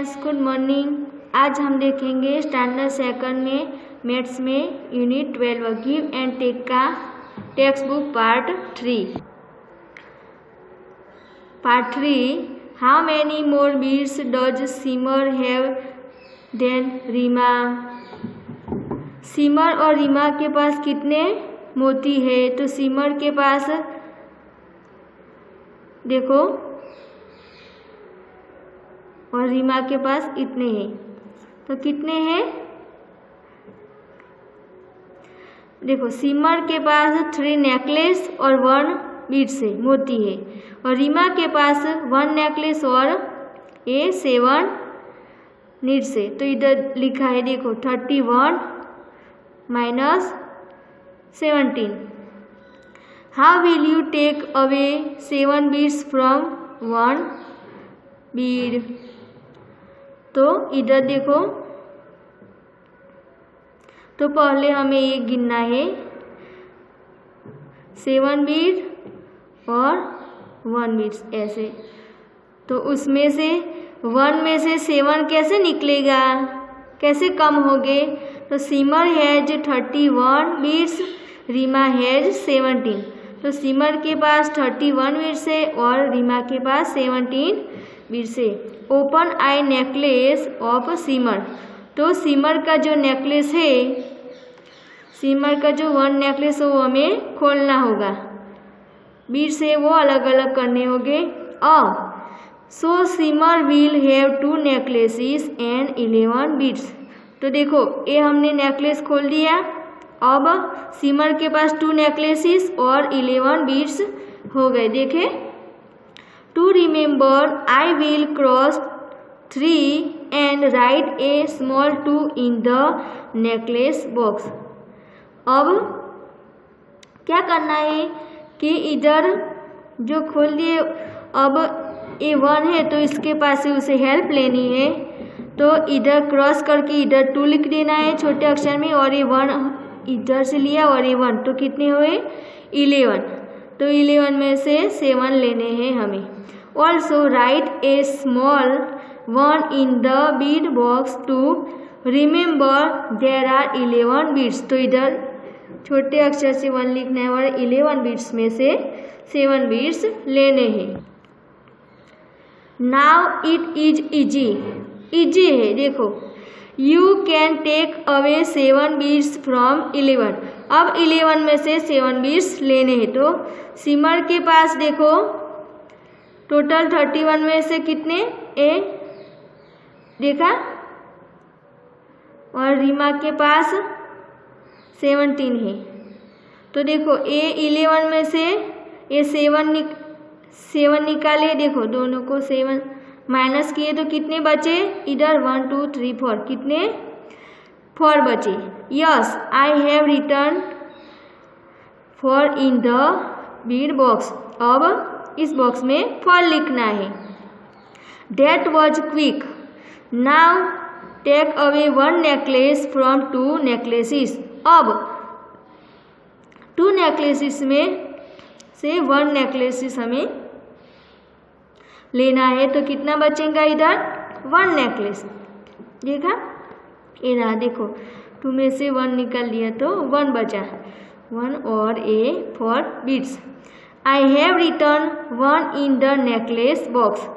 Students, good morning. आज हम देखेंगे स्टैंडर्ड सेकंड में मैथ्स में यूनिट 12 गिव एंड टेक का text book part 3। How many more beads does Simar have than Reema. Simar और रीमा के पास कितने मोती है? तो सिमर के पास देखो और रीमा के पास इतने हैं, तो कितने हैं? देखो सिमर के पास 3 नेकलेस और 1 बीड्स है, मोती है, और रीमा के पास 1 नेकलेस और 7 नीड्स है। तो इधर लिखा है देखो 31 minus 17। How will you take away 7 beads from 1 bead. तो इधर देखो, तो पहले हमें ये गिनना है 7 बीड और 1 बीड्स ऐसे। तो उसमें से 1 में से 7 कैसे निकलेगा, कैसे कम होंगे? तो सिमर हैज 31 बीड्स, रीमा हैज 17। तो सिमर के पास 31 बीड्स है और रीमा के पास 17 बीड्स है। ओपन आई नेकलेस ऑफ सिमर। तो सिमर का जो नेकलेस है, सिमर का जो 1 नेकलेस है वो हमें खोलना होगा, बीड्स है वो अलग अलग करने होंगे। So Simar will have 2 necklaces and 11 beads. तो देखो ये हमने नेकलेस खोल दिया, अब सिमर के पास 2 नेकलेसेस और 11 बीड्स हो गए। देखे, to remember I will cross 3 and write a small 2 in the necklace box. अब क्या करना है कि इधर जो खोल दिए, अब ये 1 है तो इसके पास से उसे हेल्प लेनी है, तो इधर क्रॉस करके इधर 2 लिख देना है छोटे अक्षर में, और ये 1 इधर से लिया और ये 1, तो कितने हुए 11। तो 11 में से 7 लेने हैं हमें। Also write a small 1 in the bead box to remember there are 11 beads. तो इधर छोटे अक्षर से 1 लिखना है और 11 बीड्स में से 7 बीड्स लेने हैं। Now it is easy, easy है। देखो you can take away 7 beads from 11। अब 11 में से 7 बीड्स लेने हैं। तो सिमर के पास देखो टोटल 31 में से कितने देखा, और रीमा के पास 17 है। तो देखो 11 में से 7 निकाले, देखो दोनों को 7 माइनस किए तो कितने बचे? इधर 1 2 3 4, कितने 4 बचे। Yes I have return 4 in the bead box. अब इस बॉक्स में 4 लिखना है। That was quick. Now take away 1 necklace from 2 necklaces. अब 2 नेकलेसेस में से 1 नेकलेसेस हमें लेना है, तो कितना बचेगा? इधर 1 नेकलेस। देखा, ये रहा, देखो 2 में से 1 निकल लिया तो 1 बचा, 1 और 4 beads. I have return 1 in the necklace box.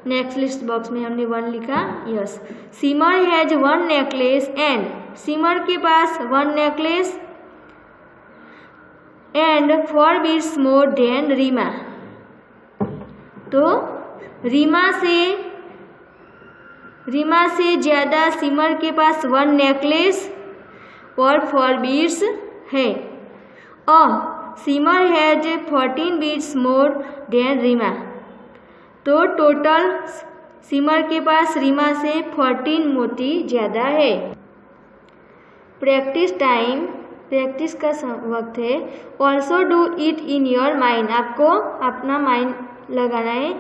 Necklace box में हमने 1 लिखा, yes. Simar has 1 necklace and, Simar के पास 1 necklace and 4 beads more than Reema. तो रीमा से ज़्यादा सिमर के पास 1 नेकलेस और 4 बीड्स है। Simar has 14 beads more than Reema. तो टोटल सिमर के पास रीमा से 14 मोती ज़्यादा है। प्रैक्टिस टाइम, प्रैक्टिस का वक्त है। Also do it in your mind, आपको अपना माइंड लगाना है।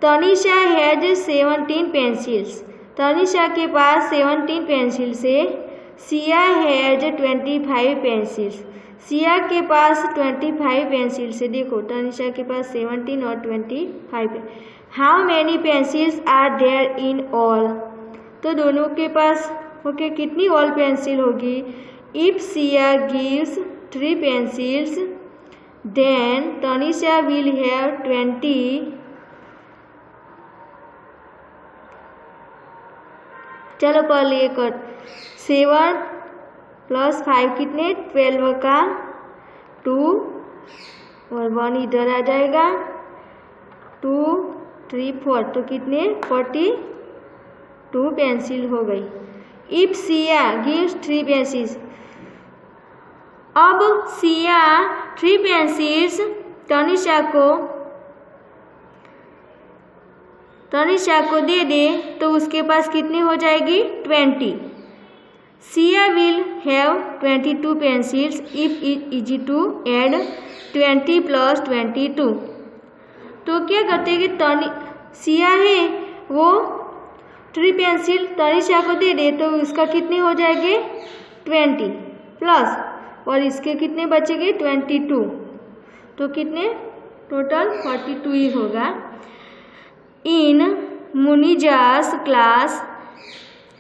Tanisha has 17 pencils. तनिषा के पास 17 पेंसिल्स है। Siya has 25 pencils. सिया के पास 25 पेंसिल्स है। देखो तनिषा के पास 17 और 25। How many pencils are there in all. तो दोनों के पास ओके कितनी ऑल पेंसिल होगी? If Siya gives 3 pencils then Tanisha will have 20। चलो पहले ये कर 7 + 5 कितने 12 का 2 और 1 इधर आ जाएगा 2 3 4 तो कितने 42 पेंसिल हो गई। इफ सिया गिव्स 3 पेंसिल्स, अब सिया 3 पेंसिल्स तनिषा को दे दे तो उसके पास कितनी हो जाएगी 20। Siya will have 22 pencils if it easy to add 20 + 22। तो क्या करते हैं कि सिया है वो 3 पेंसिल तनिषा को दे दे तो उसका कितने हो जाएंगे 20 प्लस और इसके कितने बचेंगे 22, तो कितने टोटल 42 ही होगा। In Munija's class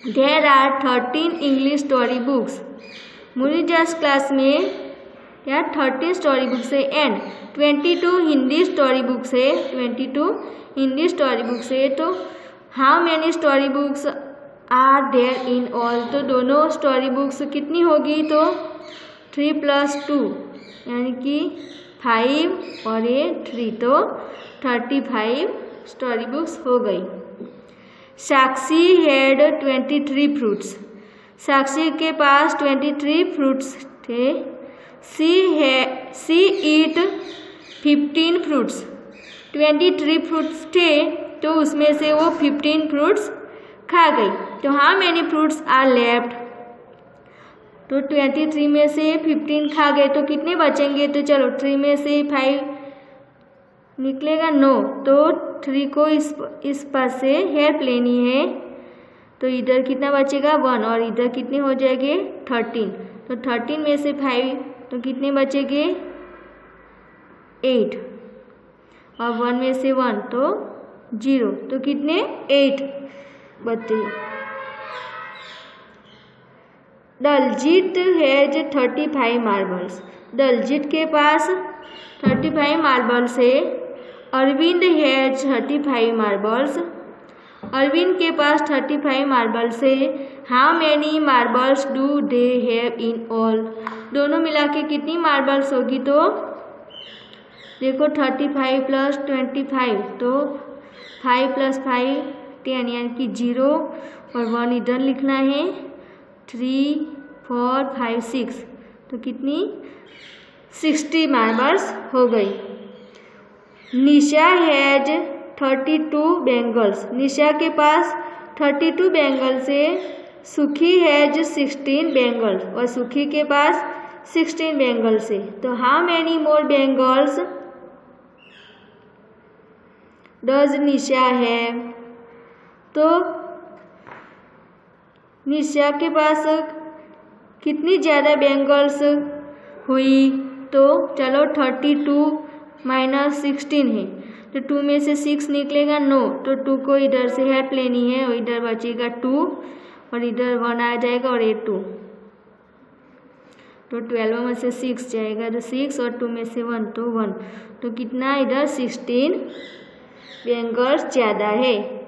there are 13 English story books. Munija's class में या 13 स्टोरी बुक्स है एंड 22 हिंदी स्टोरी बुक्स है। 22 हिंदी स्टोरी बुक्स है। तो how many story books are there in all, तो दोनों स्टोरी बुक्स कितनी होगी तो 3 + 2 यानी कि 5 और ये 3 तो 35 स्टोरी बुक्स हो गई। साक्षी हैड 23 फ्रूट्स। साक्षी के पास 23 फ्रूट्स थे। सी ईट 15 फ्रूट्स। 23 फ्रूट्स थे तो उसमें से वो 15 फ्रूट्स खा गई। तो how many fruits are left, तो 23 में से 15 खा गए तो कितने बचेंगे, तो चलो 3 में से 5 निकलेगा 9, तो 3 को इस पास से हेल्प लेनी है तो इधर कितना बचेगा 1 और इधर कितने हो जाएंगे 13, तो 13 में से 5 तो कितने बचेंगे 8 और 1 में से 1 तो 0, तो कितने 8 बचे। Daljit has 35 marbles. दलजीत के पास 35 मार्बल्स है। Arvind has 35 marbles. अरविंद के पास 35 मार्बल्स है। How many marbles do they have in all, दोनों मिला के कितनी मार्बल्स होगी, तो देखो 35 + 25 तो 5 + 5 10 यानी कि 0 और 1 इधर लिखना है 3 4 5 6 तो कितनी 60 मार्बल्स हो गई। निशा हैज 32 बैंगल्स। निशा के पास 32 बैंगल्स है। सुखी हैज 16 बैंगल्स और सुखी के पास 16 बैंगल्स है। तो how many more bangles does Nisha have, तो निशा के पास कितनी ज़्यादा बैंगल्स हुई, तो चलो 32 - 16 है तो 2 में से 6 निकलेगा 9, तो 2 को इधर से हेल्प लेनी है और इधर बचेगा 2 और इधर 1 आ जाएगा और ये 2, तो 12 में से 6 जाएगा तो 6 और 2 में से 1 तो 1, तो कितना इधर 16 बैंगल्स ज़्यादा है।